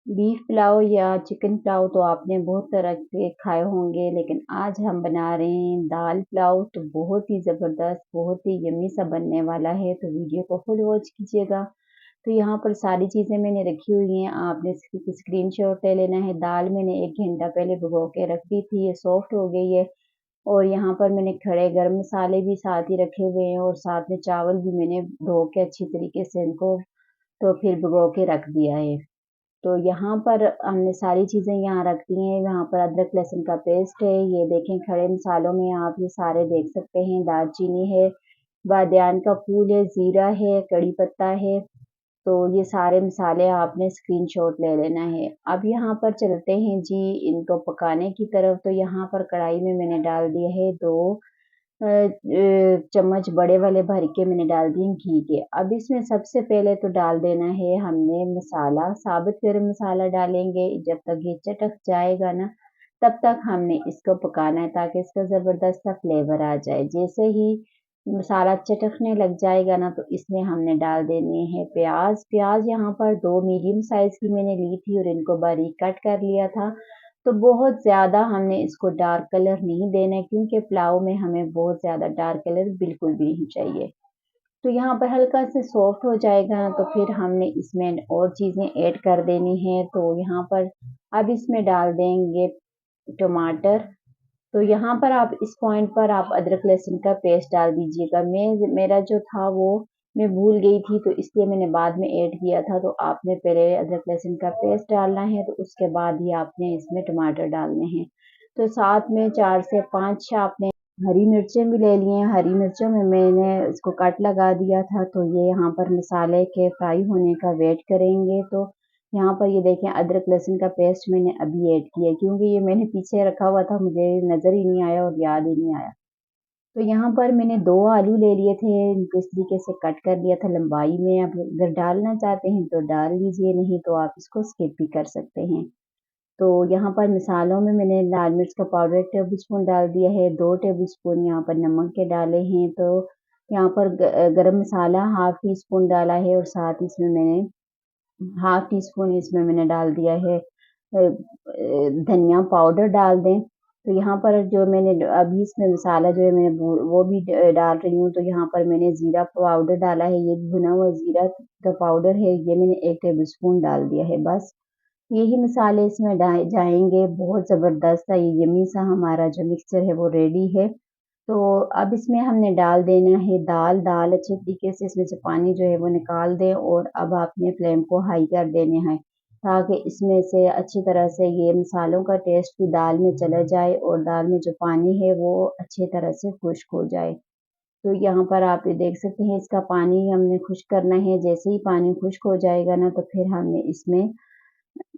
Beef pulao या chicken pulao तो आपने बहुत तरह के खाए होंगे, लेकिन आज हम बना रहे हैं दाल पुलाव। तो बहुत ही ज़बरदस्त, बहुत ही यम्मी सा बनने वाला है, तो वीडियो को फुल वॉच कीजिएगा। तो यहाँ पर सारी चीज़ें मैंने रखी हुई हैं, आपने स्क्रीनशॉट ले लेना है। दाल मैंने 1 घंटा पहले भिगो के रख दी थी, ये सॉफ्ट हो गई है। और यहाँ पर मैंने खड़े गरम मसाले भी साथ ही रखे हुए हैं, और साथ में चावल भी मैंने धो के अच्छी तरीके से इनको तो फिर भिगो के रख दिया है। तो यहाँ पर हमने सारी चीज़ें यहाँ रख दी हैं। यहाँ पर अदरक लहसुन का पेस्ट है, ये देखें खड़े मसालों में आप ये सारे देख सकते हैं। दालचीनी है, बादियान का फूल है, ज़ीरा है, कड़ी पत्ता है। तो ये सारे मसाले आपने स्क्रीनशॉट ले लेना है। अब यहाँ पर चलते हैं जी इनको पकाने की तरफ। तो यहाँ पर कढ़ाई में मैंने डाल दिया है 2 चम्मच बड़े वाले भर के मैंने डाल दिए घी के। अब इसमें सबसे पहले तो डाल देना है हमने मसाला, साबुत गरम मसाला डालेंगे। जब तक ये चटक जाएगा ना, तब तक हमने इसको पकाना है ताकि इसका ज़बरदस्त सा फ्लेवर आ जाए। जैसे ही मसाला चटकने लग जाएगा ना, तो इसमें हमने डाल देने हैं प्याज। प्याज यहाँ पर 2 मीडियम साइज़ की मैंने ली थी और इनको बारीक कट कर लिया था। तो बहुत ज़्यादा हमने इसको डार्क कलर नहीं देना है, क्योंकि पुलाव में हमें बहुत ज़्यादा डार्क कलर बिल्कुल भी नहीं चाहिए। तो यहाँ पर हल्का से सॉफ्ट हो जाएगा ना, तो फिर हमने इसमें और चीज़ें ऐड कर देनी है। तो यहाँ पर अब इसमें डाल देंगे टमाटर। तो यहाँ पर आप इस पॉइंट पर आप अदरक लहसुन का पेस्ट डाल दीजिएगा। मेरा जो था वो मैं भूल गई थी, तो इसलिए मैंने बाद में ऐड किया था। तो आपने पहले अदरक लहसुन का पेस्ट डालना है, तो उसके बाद ही आपने इसमें टमाटर डालने हैं। तो साथ में 4 से 5 आपने हरी मिर्चें भी ले ली हैं। हरी मिर्चों में मैंने इसको कट लगा दिया था। तो ये यहाँ पर मसाले के फ्राई होने का वेट करेंगे। तो यहाँ पर ये देखें अदरक लहसुन का पेस्ट मैंने अभी ऐड किया, क्योंकि ये मैंने पीछे रखा हुआ था, मुझे नज़र ही नहीं आया और याद ही नहीं आया। तो यहाँ पर मैंने 2 आलू ले लिए थे, इनको इस तरीके से कट कर लिया था लंबाई में। आप अगर डालना चाहते हैं तो डाल लीजिए, नहीं तो आप इसको स्किप भी कर सकते हैं। तो यहाँ पर मसालों में मैंने लाल मिर्च का पाउडर 1 टेबल स्पून डाल दिया है, 2 टेबल स्पून यहाँ पर नमक के डाले हैं। तो यहाँ पर गरम मसाला हाफ टी स्पून डाला है, और साथ ही इसमें मैंने हाफ टी स्पून इसमें मैंने डाल दिया है धनिया पाउडर डाल दें। तो यहाँ पर जो मैंने अभी इसमें मसाला जो है मैं वो भी डाल रही हूँ। तो यहाँ पर मैंने ज़ीरा पाउडर डाला है, ये भुना हुआ ज़ीरा का पाउडर है, ये मैंने 1 टेबल स्पून डाल दिया है बस। यही मसाले इसमें डाले जाएँगे। बहुत ज़बरदस्त सा ये यम्मी सा हमारा जो मिक्सचर है वो रेडी है। तो अब इसमें हमने डाल देना है दाल अच्छे तरीके से इसमें से पानी जो है वो निकाल दें, और अब आपने फ्लेम को हाई कर देना है, ताकि इसमें से अच्छी तरह से ये मसालों का टेस्ट भी दाल में चला जाए और दाल में जो पानी है वो अच्छी तरह से खुश्क हो जाए। तो यहाँ पर आप ये देख सकते हैं इसका पानी हमने खुश्क करना है। जैसे ही पानी खुश्क हो जाएगा ना, तो फिर हमने इसमें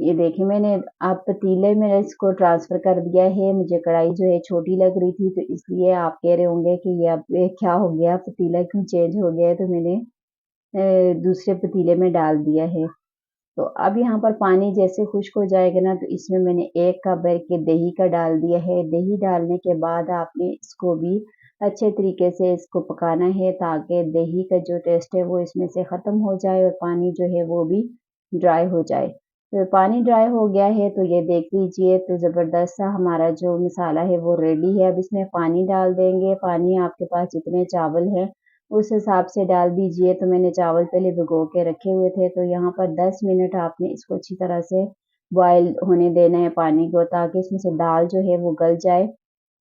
ये देखिए मैंने अब पतीले में इसको ट्रांसफ़र कर दिया है। मुझे कढ़ाई जो है छोटी लग रही थी, तो इसलिए आप कह रहे होंगे कि ये अब ये क्या हो गया, पतीला क्यों चेंज हो गया है? तो मैंने दूसरे पतीले में डाल दिया है। तो अब यहाँ पर पानी जैसे खुश्क हो जाएगा ना, तो इसमें मैंने 1 कप भर के दही का डाल दिया है। दही डालने के बाद आपने इसको भी अच्छे तरीके से इसको पकाना है, ताकि दही का जो टेस्ट है वो इसमें से ख़त्म हो जाए और पानी जो है वो भी ड्राई हो जाए। तो पानी ड्राई हो गया है, तो ये देख लीजिए, तो ज़बरदस्त सा हमारा जो मसाला है वो रेडी है। अब इसमें पानी डाल देंगे। पानी आपके पास जितने चावल हैं उस हिसाब से डाल दीजिए। तो मैंने चावल पहले भिगो के रखे हुए थे। तो यहाँ पर 10 मिनट आपने इसको अच्छी तरह से बॉयल होने देना है पानी को, ताकि इसमें से दाल जो है वो गल जाए।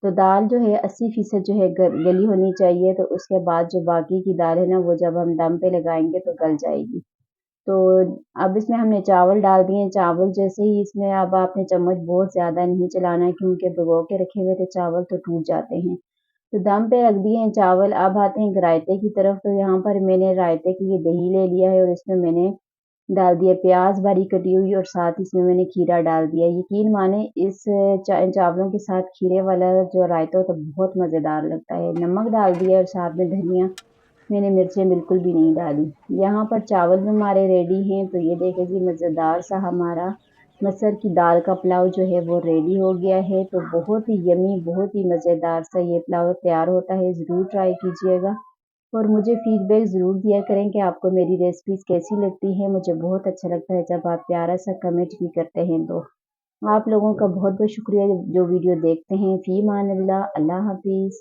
तो दाल जो है 80% जो है गली होनी चाहिए। तो उसके बाद जो बाकी की दाल है ना, वो जब हम दम पे लगाएँगे तो गल जाएगी। तो अब इसमें हमने चावल डाल दिए। चावल जैसे ही इसमें अब आपने चम्मच बहुत ज़्यादा नहीं चलाना है, क्योंकि भिगो के रखे हुए थे चावल तो टूट जाते हैं। तो दम पे रख दिए हैं चावल। अब आते हैं रायते की तरफ। तो यहाँ पर मैंने रायते के लिए दही ले लिया है, और इसमें मैंने डाल दिया प्याज बारीक कटी हुई, और साथ ही इसमें मैंने खीरा डाल दिया। यकीन माने इस चावलों के साथ खीरे वाला जो रायता होता है बहुत मज़ेदार लगता है। नमक डाल दिया और साथ में धनिया, मैंने मिर्चें बिल्कुल भी नहीं डाली। यहाँ पर चावल भी हमारे रेडी हैं। तो ये देखें जी मज़ेदार सा हमारा मसूर की दाल का पुलाव जो है वो रेडी हो गया है। तो बहुत ही यम्मी, बहुत ही मज़ेदार सा ये पुलाव तैयार होता है। ज़रूर ट्राई कीजिएगा। और मुझे फीडबैक ज़रूर दिया करें कि आपको मेरी रेसिपीज़ कैसी लगती हैं। मुझे बहुत अच्छा लगता है जब आप प्यारा सा कमेंट भी करते हैं तो। आप लोगों का बहुत-बहुत शुक्रिया जो वीडियो देखते हैं। फ़ी अमान अल्लाह, अल्लाह हाफ़िज़।